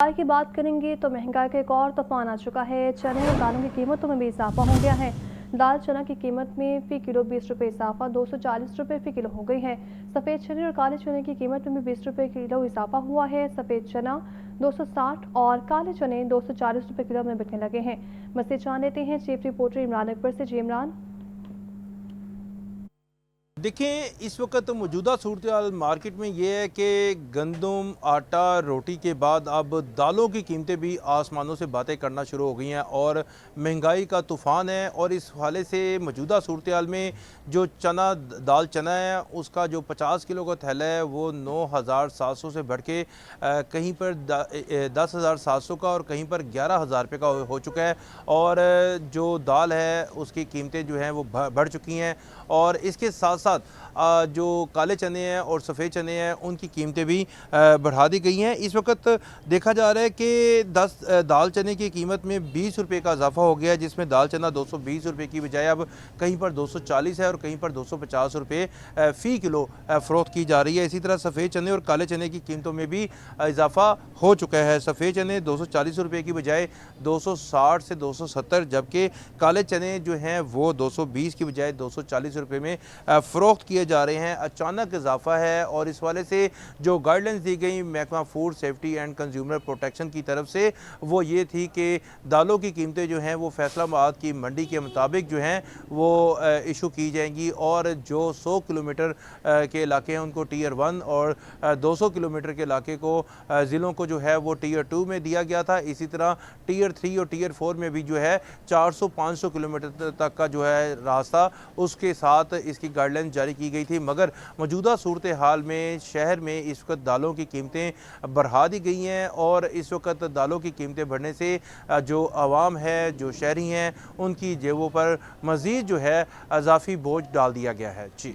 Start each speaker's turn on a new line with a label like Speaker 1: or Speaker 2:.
Speaker 1: महंगाई की बात करेंगे तो महंगाई का एक और तूफान आ चुका है। चने और दालों की कीमतों में भी इजाफा हो गया है। दाल चना की कीमत में फी किलो 20 रुपये इजाफा 240 रुपये फी किलो हो गई है। सफ़ेद चने और काले चने की कीमत में भी 20 रुपये किलो इजाफा हुआ है। सफ़ेद चना 260 और काले चने 240 रुपये किलो में बिकने लगे हैं। मज़ीद जान लेते हैं चीफ रिपोर्टर इमरान अकबर से। जी इमरान।
Speaker 2: देखें, इस वक्त मौजूदा सूरत मार्केट में ये है कि गंदम, आटा, रोटी के बाद अब दालों की कीमतें भी आसमानों से बातें करना शुरू हो गई हैं और महंगाई का तूफ़ान है। और इस हवाले से मौजूदा सूरत में जो दाल चना है उसका जो 50 किलो का थैला है वो 9,700 से बढ़ के कहीं पर 10,700 का और कहीं पर 11,000 रुपये का हो चुका है। और जो दाल है उसकी कीमतें जो हैं वो बढ़ चुकी हैं। और इसके साथ साथ जो काले चने हैं और सफ़ेद चने हैं उनकी कीमतें भी बढ़ा दी गई हैं। इस वक्त देखा जा रहा है कि दाल चने की कीमत में 20 रुपये का इजाफा हो गया है, जिसमें दाल चना 220 रुपये की बजाय अब कहीं पर 240 है और कहीं पर 250 रुपये फ़ी किलो फ़रोख्त की जा रही है। इसी तरह सफ़ेद चने और काले चने की कीमतों में भी इजाफा हो चुका है। सफ़ेद चने 240 रुपये की बजाय 260 से 270, जबकि काले चने जो हैं वो 220 की बजाय 240 रुपये में फ़रोख्त किए जा रहे हैं। अचानक इजाफा है और इस वाले से जो गाइडलाइंस दी गई महकमा food safety and consumer protection की तरफ से वो ये थी कि दालों की कीमतें जो हैं वो फैसलाबाद की मंडी के मुताबिक जो हैं वो इशू की जाएंगी। और जो 100 किलोमीटर के इलाके हैं उनको टीयर 1 और 200 किलोमीटर के इलाके को ज़िलों को जो है वो टीयर 2 में दिया गया था। इसी तरह टीयर 3 और टीयर 4 में भी जो है 400-500 किलोमीटर तक का जो है रास्ता उसके साथ इसकी गाइडलाइन जारी की गई थी। मगर मौजूदा सूरत हाल में शहर में इस वक्त दालों की कीमतें बढ़ा दी गई हैं और इस वक्त दालों की कीमतें बढ़ने से जो आवाम है, जो शहरी हैं, उनकी जेबों पर मज़ीद जो है अज़ाफ़ी बोझ डाल दिया गया है। जी।